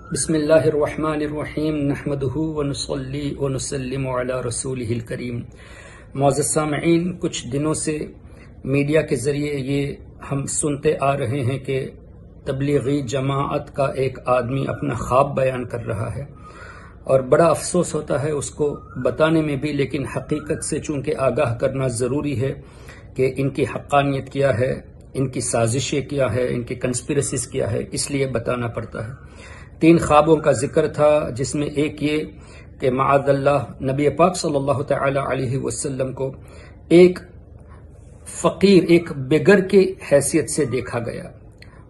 بسم اللہ الرحمن الرحیم نحمدہ ونصلی ونسلم علی رسولہ الکریم۔ معزز سامعین، کچھ دنوں سے میڈیا کے ذریعے یہ ہم سنتے آ رہے ہیں کہ تبلیغی جماعت کا ایک آدمی اپنا خواب بیان کر رہا ہے، اور بڑا افسوس ہوتا ہے اس کو بتانے میں بھی، لیکن حقیقت سے چونکہ آگاہ کرنا ضروری ہے کہ ان کی حقانیت کیا ہے، ان کی سازشیں کیا ہے، ان کی کنسپریسیز کیا ہے، اس لیے بتانا پڑتا ہے۔ 3 خوابوں کا ذکر تھا، جس میں ایک یہ کہ معاذ اللہ نبی پاک صلی اللہ تعالی علیہ وسلم کو ایک فقیر، ایک بگر کی حیثیت سے دیکھا گیا۔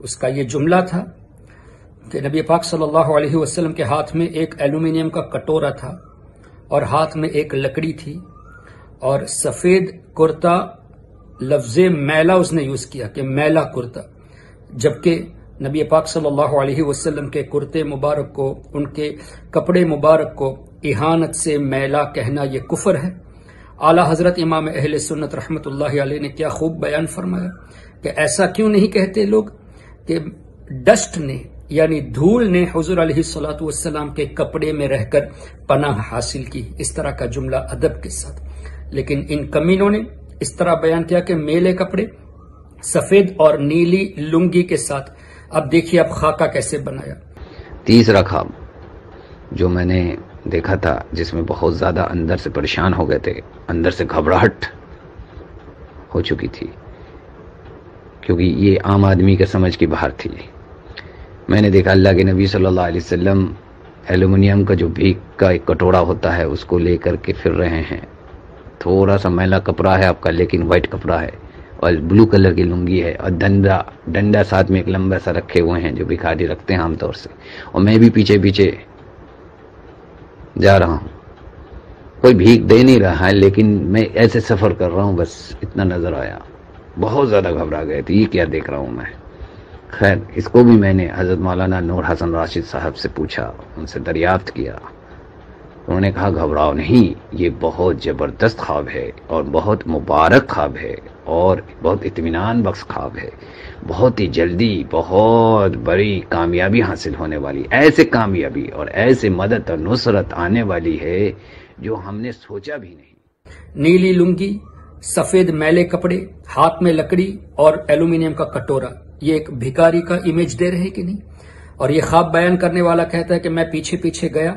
اس کا یہ جملہ تھا کہ نبی پاک صلی اللہ علیہ وسلم کے ہاتھ میں ایک ایلومینیم کا کٹورا تھا اور ہاتھ میں ایک لکڑی تھی، اور سفید کرتا، لفظ میلا اس نے یوز کیا کہ میلا کرتا، جبکہ نبی پاک صلی اللہ علیہ وسلم کے کرتے مبارک کو، ان کے کپڑے مبارک کو اہانت سے میلا کہنا یہ کفر ہے۔ اعلی حضرت امام اہل سنت رحمت اللہ علیہ نے کیا خوب بیان فرمایا کہ ایسا کیوں نہیں کہتے لوگ کہ ڈسٹ نے، یعنی دھول نے حضور علیہ الصلوۃ والسلام کے کپڑے میں رہ کر پناہ حاصل کی، اس طرح کا جملہ ادب کے ساتھ۔ لیکن ان کمینوں نے اس طرح بیان کیا کہ میلے کپڑے سفید اور نیلی لنگی کے ساتھ۔ اب دیکھیے اب خاکہ کیسے بنایا۔ تیسرا خواب جو میں نے دیکھا تھا، جس میں بہت زیادہ اندر سے پریشان ہو گئے تھے، اندر سے گھبراہٹ ہو چکی تھی، کیونکہ یہ عام آدمی کے سمجھ کی باہر تھی۔ میں نے دیکھا اللہ کے نبی صلی اللہ علیہ وسلم ایلومینیم کا جو بھیگ کا ایک کٹورا ہوتا ہے اس کو لے کر کے پھر رہے ہیں۔ تھوڑا سا میلا کپڑا ہے آپ کا، لیکن وائٹ کپڑا ہے، اور بلو کلر کی لنگی ہے، اور ڈنڈا ساتھ میں ایک لمبا سا رکھے ہوئے ہیں جو بھکاری رکھتے ہیں عام طور سے، اور میں بھی پیچھے پیچھے جا رہا ہوں۔ کوئی بھیک دے نہیں رہا ہے، لیکن میں ایسے سفر کر رہا ہوں، بس اتنا نظر آیا۔ بہت زیادہ گھبرا گئے تھے، یہ کیا دیکھ رہا ہوں میں۔ خیر، اس کو بھی میں نے حضرت مولانا نور حسن راشد صاحب سے پوچھا، ان سے دریافت کیا۔ انہوں نے کہا گھبراؤ نہیں، یہ بہت زبردست خواب ہے اور بہت مبارک خواب ہے اور بہت اطمینان بخش خواب ہے، بہت ہی جلدی بہت بڑی کامیابی حاصل ہونے والی، ایسے کامیابی اور ایسے مدد اور نصرت آنے والی ہے جو ہم نے سوچا بھی نہیں۔ نیلی لنگی، سفید میلے کپڑے، ہاتھ میں لکڑی اور ایلومینیم کا کٹورا، یہ ایک بھکاری کا امیج دے رہے کہ نہیں؟ اور یہ خواب بیان کرنے والا کہتا ہے کہ میں پیچھے پیچھے گیا،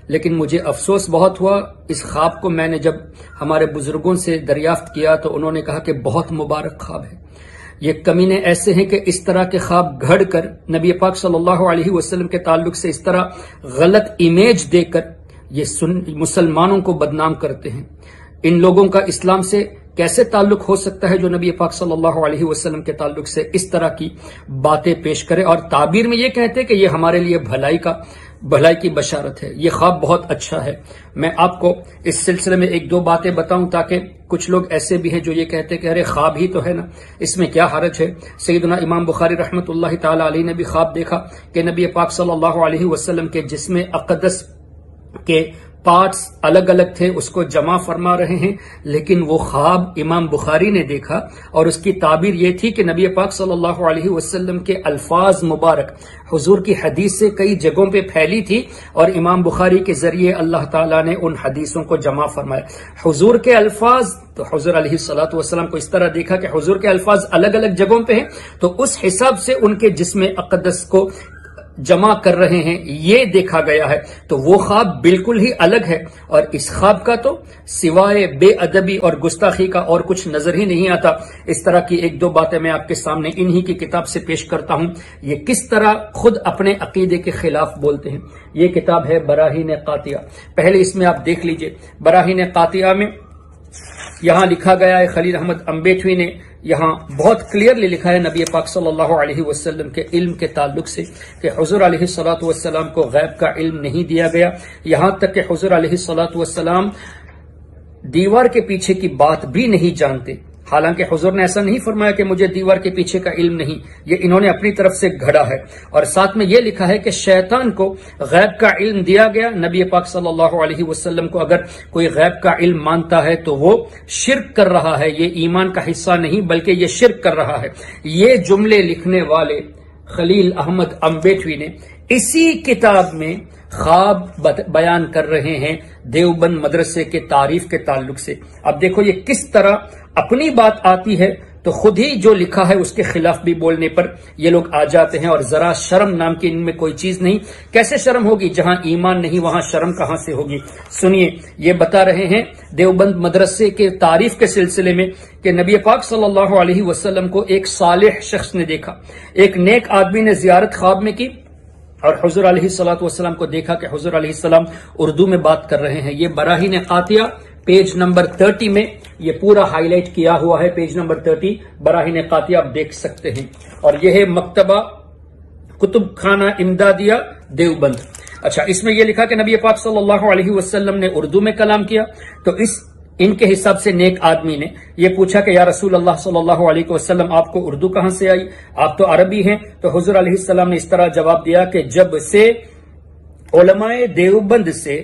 لیکن مجھے افسوس بہت ہوا۔ اس خواب کو میں نے جب ہمارے بزرگوں سے دریافت کیا تو انہوں نے کہا کہ بہت مبارک خواب ہے۔ یہ کمینے ایسے ہیں کہ اس طرح کے خواب گھڑ کر نبی پاک صلی اللہ علیہ وسلم کے تعلق سے اس طرح غلط امیج دے کر یہ مسلمانوں کو بدنام کرتے ہیں۔ ان لوگوں کا اسلام سے کیسے تعلق ہو سکتا ہے جو نبی پاک صلی اللہ علیہ وسلم کے تعلق سے اس طرح کی باتیں پیش کرے اور تعبیر میں یہ کہتے کہ یہ ہمارے لیے بھلائی کی بشارت ہے۔ یہ خواب بہت اچھا ہے۔ میں آپ کو اس سلسلے میں 1-2 باتیں بتاؤں تاکہ کچھ لوگ ایسے بھی ہیں جو یہ کہتے کہ ارے خواب ہی تو ہے نا، اس میں کیا حرج ہے۔ سیدنا امام بخاری رحمت اللہ تعالی علیہ نے بھی خواب دیکھا کہ نبی پاک صلی اللہ علیہ وسلم کے جسم اقدس کے پارٹس الگ الگ تھے، اس کو جمع فرما رہے ہیں، لیکن وہ خواب امام بخاری نے دیکھا اور اس کی تعبیر یہ تھی کہ نبی پاک صلی اللہ علیہ وسلم کے الفاظ مبارک حضور کی حدیث سے کئی جگہوں پہ پھیلی تھی، اور امام بخاری کے ذریعے اللہ تعالیٰ نے ان حدیثوں کو جمع فرمایا۔ حضور کے الفاظ تو حضور علیہ الصلوۃ والسلام کو اس طرح دیکھا کہ حضور کے الفاظ الگ الگ جگہوں پہ ہیں، تو اس حساب سے ان کے جسم اقدس کو جمع کر رہے ہیں، یہ دیکھا گیا ہے۔ تو وہ خواب بالکل ہی الگ ہے، اور اس خواب کا تو سوائے بے ادبی اور گستاخی کا اور کچھ نظر ہی نہیں آتا۔ اس طرح کی 1-2 باتیں میں آپ کے سامنے انہی کی کتاب سے پیش کرتا ہوں، یہ کس طرح خود اپنے عقیدے کے خلاف بولتے ہیں۔ یہ کتاب ہے براہین قاطعہ۔ پہلے اس میں آپ دیکھ لیجئے، براہین قاطعہ میں یہاں لکھا گیا ہے، خلیل احمد امبیٹوی نے یہاں بہت کلیئرلی لکھا ہے نبی پاک صلی اللہ علیہ وسلم کے علم کے تعلق سے کہ حضور علیہ الصلوۃ والسلام کو غیب کا علم نہیں دیا گیا، یہاں تک کہ حضور علیہ الصلوۃ والسلام دیوار کے پیچھے کی بات بھی نہیں جانتے۔ حالانکہ حضور نے ایسا نہیں فرمایا کہ مجھے دیوار کے پیچھے کا علم نہیں، یہ انہوں نے اپنی طرف سے گھڑا ہے۔ اور ساتھ میں یہ لکھا ہے کہ شیطان کو غیب کا علم دیا گیا، نبی پاک صلی اللہ علیہ وسلم کو اگر کوئی غیب کا علم مانتا ہے تو وہ شرک کر رہا ہے، یہ ایمان کا حصہ نہیں بلکہ یہ شرک کر رہا ہے۔ یہ جملے لکھنے والے خلیل احمد امبیٹوی نے اسی کتاب میں خواب بیان کر رہے ہیں دیوبند مدرسے کے تعریف کے تعلق سے۔ اب دیکھو یہ کس طرح اپنی بات آتی ہے تو خود ہی جو لکھا ہے اس کے خلاف بھی بولنے پر یہ لوگ آ جاتے ہیں، اور ذرا شرم نام کی ان میں کوئی چیز نہیں۔ کیسے شرم ہوگی؟ جہاں ایمان نہیں وہاں شرم کہاں سے ہوگی؟ سنیے، یہ بتا رہے ہیں دیوبند مدرسے کے تعریف کے سلسلے میں کہ نبی پاک صلی اللہ علیہ وسلم کو ایک صالح شخص نے دیکھا، ایک نیک آدمی نے زیارت خواب میں کی اور حضور علیہ الصلوۃ والسلام کو دیکھا کہ حضور علیہ السلام اردو میں بات کر رہے ہیں۔ یہ براہین قاطعہ پیج نمبر 30 میں یہ پورا ہائی لائٹ کیا ہوا ہے، پیج نمبر 30 براہین قاطعہ آپ دیکھ سکتے ہیں، اور یہ ہے مکتبہ کتب خانہ امدادیہ دیوبند۔ اچھا، اس میں یہ لکھا کہ نبی پاک صلی اللہ علیہ وسلم نے اردو میں کلام کیا، تو ان کے حساب سے نیک آدمی نے یہ پوچھا کہ یا رسول اللہ صلی اللہ علیہ وسلم آپ کو اردو کہاں سے آئی؟ آپ تو عربی ہیں۔ تو حضور علیہ السلام نے اس طرح جواب دیا کہ جب سے علماء دیوبند سے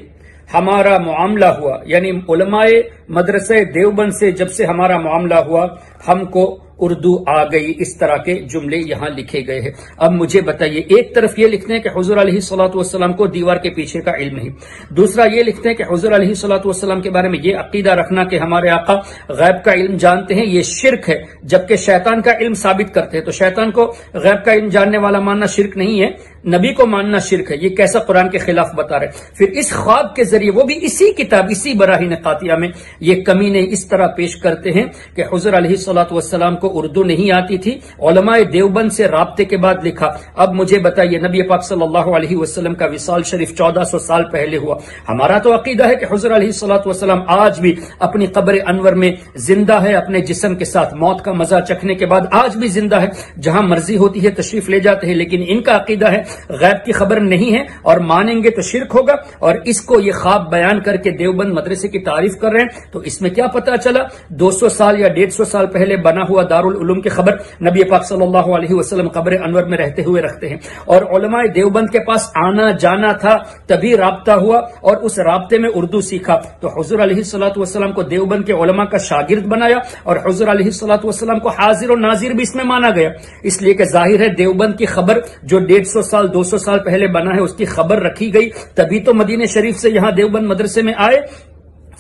ہمارا معاملہ ہوا، یعنی علماء مدرسہ دیوبند سے جب سے ہمارا معاملہ ہوا ہم کو اردو آ گئی۔ اس طرح کے جملے یہاں لکھے گئے ہیں۔ اب مجھے بتائیے، ایک طرف یہ لکھتے ہیں کہ حضور علیہ الصلوۃ والسلام کو دیوار کے پیچھے کا علم نہیں، دوسرا یہ لکھتے ہیں کہ حضور علیہ الصلوۃ والسلام کے بارے میں یہ عقیدہ رکھنا کہ ہمارے آقا غیب کا علم جانتے ہیں یہ شرک ہے، جبکہ شیطان کا علم ثابت کرتے ہیں۔ تو شیطان کو غیب کا علم جاننے والا ماننا شرک نہیں ہے، نبی کو ماننا شرک ہے۔ یہ کیسا قرآن کے خلاف بتا رہے؟ پھر اس خواب کے ذریعے، وہ بھی اسی کتاب اسی براہین قاطعہ میں، یہ کمینے اس طرح پیش کرتے ہیں کہ حضور علیہ الصلوۃ والسلام کو اردو نہیں آتی تھی، علماء دیوبند سے رابطے کے بعد لکھا۔ اب مجھے بتائیے، نبی پاک صلی اللہ علیہ وسلم کا وصال شریف 1400 سال پہلے ہوا، ہمارا تو عقیدہ ہے کہ حضور علیہ الصلوۃ والسلام آج بھی اپنی قبر انور میں زندہ ہے، اپنے جسم کے ساتھ موت کا مزہ چکھنے کے بعد آج بھی زندہ ہے، جہاں مرضی ہوتی ہے تشریف لے جاتے ہیں، لیکن ان کا عقیدہ ہے غیب کی خبر نہیں ہے، اور مانیں گے تو شرک ہوگا، اور اس کو یہ خواب بیان کر کے دیوبند مدرسے کی تعریف کر رہے ہیں۔ تو اس میں کیا پتا چلا؟ 200 سال یا 150 سال پہلے بنا ہوا دارالعلوم کی خبر نبی پاک صلی اللہ علیہ وسلم قبر انور میں رہتے ہوئے رکھتے ہیں، اور علماء دیوبند کے پاس آنا جانا تھا، تبھی رابطہ ہوا اور اس رابطے میں اردو سیکھا۔ تو حضور علیہ الصلوۃ والسلام کو دیوبند کے علماء کا شاگرد بنایا، اور حضور علیہ الصلوۃ والسلام کو حاضر و ناظر بھی اس میں مانا گیا، اس لیے کہ ظاہر ہے دیوبند کی خبر جو 150 سال 200 سال پہلے بنا ہے اس کی خبر رکھی گئی، تبھی تو مدینہ شریف سے یہاں دیوبند مدرسے میں آئے۔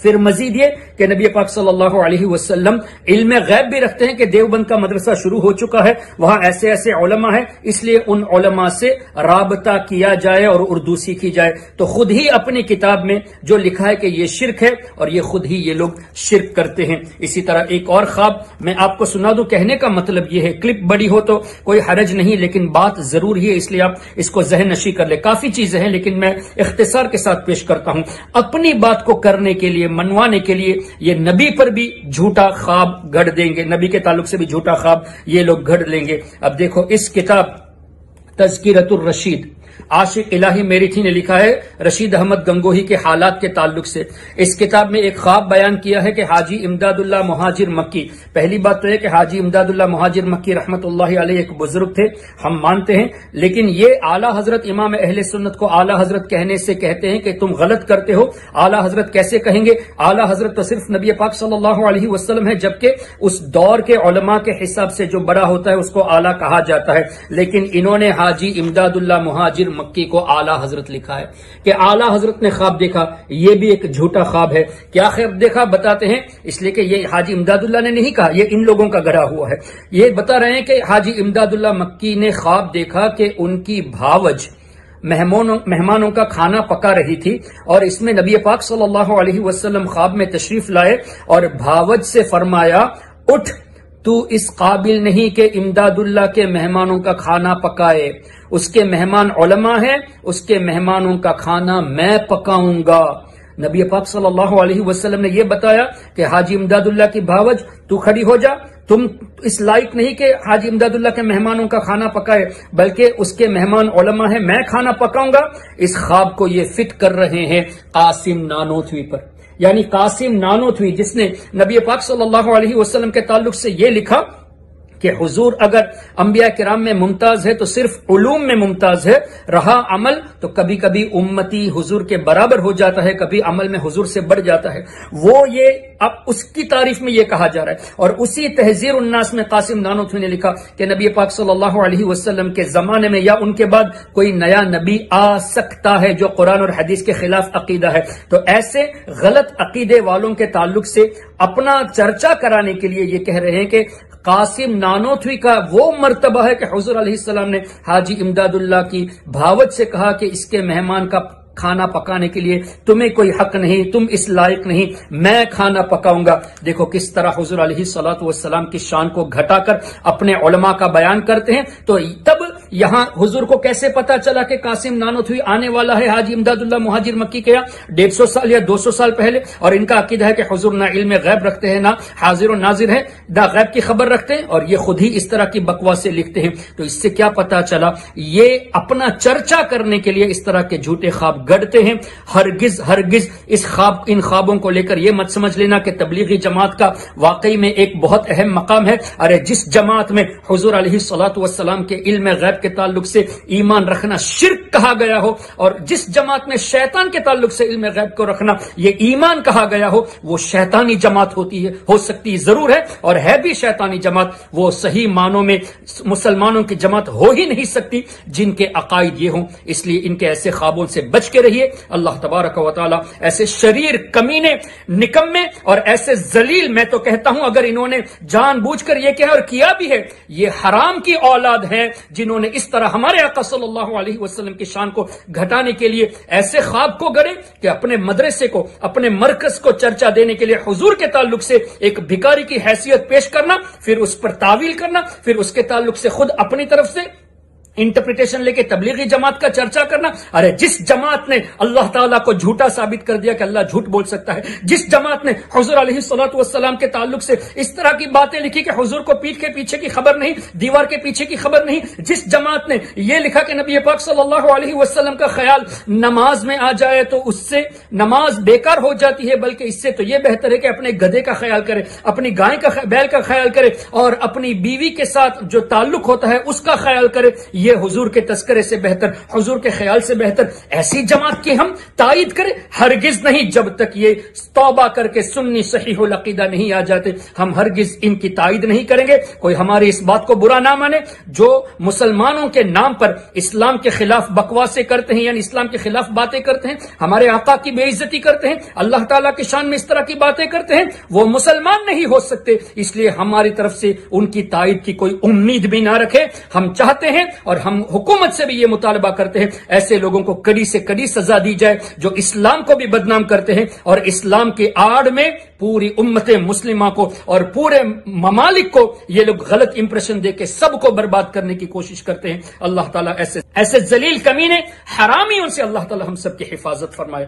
پھر مزید یہ کہ نبی پاک صلی اللہ علیہ وسلم علم غیب بھی رکھتے ہیں کہ دیوبند کا مدرسہ شروع ہو چکا ہے، وہاں ایسے ایسے علماء ہیں، اس لیے ان علماء سے رابطہ کیا جائے اور اردو سیکھی جائے۔ تو خود ہی اپنی کتاب میں جو لکھا ہے کہ یہ شرک ہے، اور یہ خود ہی یہ لوگ شرک کرتے ہیں۔ اسی طرح ایک اور خواب میں آپ کو سنا دوں، کہنے کا مطلب یہ ہے، کلپ بڑی ہو تو کوئی حرج نہیں، لیکن بات ضرور ہی ہے، اس لیے آپ اس کو ذہن نشی کر لیں۔ کافی چیزیں ہیں لیکن میں اختصار کے ساتھ پیش کرتا ہوں۔ اپنی بات کو کرنے کے لیے، منوانے کے لیے یہ نبی پر بھی جھوٹا خواب گھڑ دیں گے، نبی کے تعلق سے بھی جھوٹا خواب یہ لوگ گھڑ لیں گے۔ اب دیکھو، اس کتاب تذکرۃ الرشید عاشق الہی میریٹھی نے لکھا ہے رشید احمد گنگوہی کے حالات کے تعلق سے۔ اس کتاب میں ایک خواب بیان کیا ہے کہ حاجی امداد اللہ مہاجر مکی، پہلی بات تو ہے کہ حاجی امداد اللہ مہاجر مکی رحمت اللہ علیہ ایک بزرگ تھے، ہم مانتے ہیں، لیکن یہ اعلیٰ حضرت امام اہل سنت کو اعلیٰ حضرت کہنے سے کہتے ہیں کہ تم غلط کرتے ہو۔ اعلیٰ حضرت کیسے کہیں گے؟ اعلیٰ حضرت تو صرف نبی پاک صلی اللہ علیہ وسلم ہے، جبکہ اس دور کے علماء کے حساب سے جو بڑا ہوتا ہے اس کو اعلیٰ کہا جاتا ہے، لیکن انہوں نے حاجی امداد اللہ مہاجر مکی کو اعلیٰ حضرت لکھا ہے کہ اعلیٰ حضرت نے خواب دیکھا۔ یہ بھی ایک جھوٹا خواب ہے۔ کیا خواب دیکھا بتاتے ہیں، اس لیے کہ یہ حاجی امداد اللہ نے نہیں کہا، یہ ان لوگوں کا گڑھا ہوا ہے۔ یہ بتا رہے ہیں کہ حاجی امداد اللہ مکی نے خواب دیکھا کہ ان کی بھاوج مہمانوں کا کھانا پکا رہی تھی، اور اس میں نبی پاک صلی اللہ علیہ وسلم خواب میں تشریف لائے اور بھاوج سے فرمایا، اٹھ، تو اس قابل نہیں کہ امداد اللہ کے مہمانوں کا کھانا پکائے، اس کے مہمان علماء ہیں، اس کے مہمانوں کا کھانا میں پکاؤں گا۔ نبی پاک صلی اللہ علیہ وسلم نے یہ بتایا کہ حاجی امداد اللہ کی بھاوج، تو کھڑی ہو جا، تم اس لائق نہیں کہ حاجی امداد اللہ کے مہمانوں کا کھانا پکائے، بلکہ اس کے مہمان علماء ہیں، میں کھانا پکاؤں گا۔ اس خواب کو یہ فٹ کر رہے ہیں قاسم نانوتوی پر، یعنی قاسم نانوتوی جس نے نبی پاک صلی اللہ علیہ وسلم کے تعلق سے یہ لکھا کہ حضور اگر انبیاء کرام میں ممتاز ہے تو صرف علوم میں ممتاز ہے، رہا عمل تو کبھی کبھی امتی حضور کے برابر ہو جاتا ہے، کبھی عمل میں حضور سے بڑھ جاتا ہے۔ وہ یہ اب اس کی تعریف میں یہ کہا جا رہا ہے، اور اسی تحذیر الناس میں قاسم نانوتوی نے لکھا کہ نبی پاک صلی اللہ علیہ وسلم کے زمانے میں یا ان کے بعد کوئی نیا نبی آ سکتا ہے جو قرآن اور حدیث کے خلاف عقیدہ ہے۔ تو ایسے غلط عقیدے والوں کے تعلق سے اپنا چرچا کرانے کے لیے یہ کہہ رہے ہیں کہ قاسم نانوتوی کا وہ مرتبہ ہے کہ حضور علیہ السلام نے حاجی امداد اللہ کی بھاوت سے کہا کہ اس کے مہمان کا کھانا پکانے کے لیے تمہیں کوئی حق نہیں، تم اس لائق نہیں، میں کھانا پکاؤں گا۔ دیکھو کس طرح حضور علیہ الصلوۃ والسلام کی شان کو گھٹا کر اپنے علماء کا بیان کرتے ہیں۔ تو تب یہاں حضور کو کیسے پتا چلا کہ قاسم نانوتوی آنے والا ہے حاجی امداد اللہ مہاجر مکی کے یہاں 150 سال یا 200 سال پہلے، اور ان کا عقیدہ ہے کہ حضور نہ علم غیب رکھتے ہیں، نہ حاضر و ناظر ہیں، نہ غیب کی خبر رکھتے ہیں، اور یہ خود ہی اس طرح کی بکواسیں لکھتے ہیں۔ تو اس سے کیا پتا چلا؟ یہ اپنا چرچا کرنے کے لیے اس طرح کے جھوٹے خواب گڑتے ہیں۔ ہرگز ہرگز ان خوابوں کو لے کر یہ مت سمجھ لینا کہ تبلیغی جماعت کا واقعی میں ایک بہت اہم مقام ہے۔ ارے جس جماعت میں حضور علیہ الصلوۃ والسلام کے علم غیب کے تعلق سے ایمان رکھنا شرک کہا گیا ہو، اور جس جماعت میں شیطان کے تعلق سے علم غیب کو رکھنا یہ ایمان کہا گیا ہو، وہ شیطانی جماعت ہو سکتی ضرور ہے، اور ہے بھی شیطانی جماعت۔ وہ صحیح معنوں میں مسلمانوں کی جماعت ہو ہی نہیں سکتی جن کے عقائد یہ ہوں۔ اس لیے ان کے ایسے خوابوں سے بچ کے رہیے۔ اللہ تبارک و تعالی ایسے شریر کمینے نکمے اور ایسے ذلیل، میں تو کہتا ہوں اگر انہوں نے جان بوجھ کر یہ کہا اور کیا بھی ہے، یہ حرام کی اولاد ہے جنہوں نے اس طرح ہمارے آقا صلی اللہ علیہ وسلم کی شان کو گھٹانے کے لیے ایسے خواب کو گڑے کہ اپنے مدرسے کو، اپنے مرکز کو چرچا دینے کے لیے حضور کے تعلق سے ایک بھکاری کی حیثیت پیش کرنا، پھر اس پر تعویل کرنا، پھر اس کے تعلق سے خود اپنی طرف سے انٹرپریٹیشن لے کے تبلیغی جماعت کا چرچا کرنا۔ ارے جس جماعت نے اللہ تعالیٰ کو جھوٹا ثابت کر دیا کہ اللہ جھوٹ بول سکتا ہے، جس جماعت نے حضور علیہ الصلوۃ والسلام کے تعلق سے اس طرح کی باتیں لکھی کہ حضور کو پیٹھ کے پیچھے کی خبر نہیں، دیوار کے پیچھے کی خبر نہیں، جس جماعت نے یہ لکھا کہ نبی پاک صلی اللہ علیہ وسلم کا خیال نماز میں آ جائے تو اس سے نماز بیکار ہو جاتی ہے، بلکہ اس سے تو یہ بہتر ہے کہ اپنے گدھے کا خیال کرے، اپنی گائے کا بیل کا خیال کرے، اور اپنی بیوی کے ساتھ جو تعلق ہوتا ہے اس کا خیال کرے، یہ حضور کے تذکرے سے بہتر، حضور کے خیال سے بہتر۔ ایسی جماعت کی ہم تائید کریں؟ ہرگز نہیں، جب تک یہ توبہ کر کے سنی صحیح العقیدہ نہیں آ جاتے ہم ہرگز ان کی تائید نہیں کریں گے۔ کوئی ہماری اس بات کو برا نہ مانے، جو مسلمانوں کے نام پر اسلام کے خلاف بکواسیں کرتے ہیں، یعنی اسلام کے خلاف باتیں کرتے ہیں، ہمارے آقا کی بے عزتی کرتے ہیں، اللہ تعالیٰ کی شان میں اس طرح کی باتیں کرتے ہیں، وہ مسلمان نہیں ہو سکتے۔ اس لیے ہماری طرف سے ان کی تائید کی کوئی امید بھی نہ رکھے۔ ہم چاہتے ہیں اور ہم حکومت سے بھی یہ مطالبہ کرتے ہیں ایسے لوگوں کو کڑی سے کڑی سزا دی جائے جو اسلام کو بھی بدنام کرتے ہیں، اور اسلام کی آڑ میں پوری امت مسلمہ کو اور پورے ممالک کو یہ لوگ غلط امپریشن دے کے سب کو برباد کرنے کی کوشش کرتے ہیں۔ اللہ تعالیٰ ایسے ذلیل کمینے حرامیوں سے اللہ تعالیٰ ہم سب کی حفاظت فرمائے۔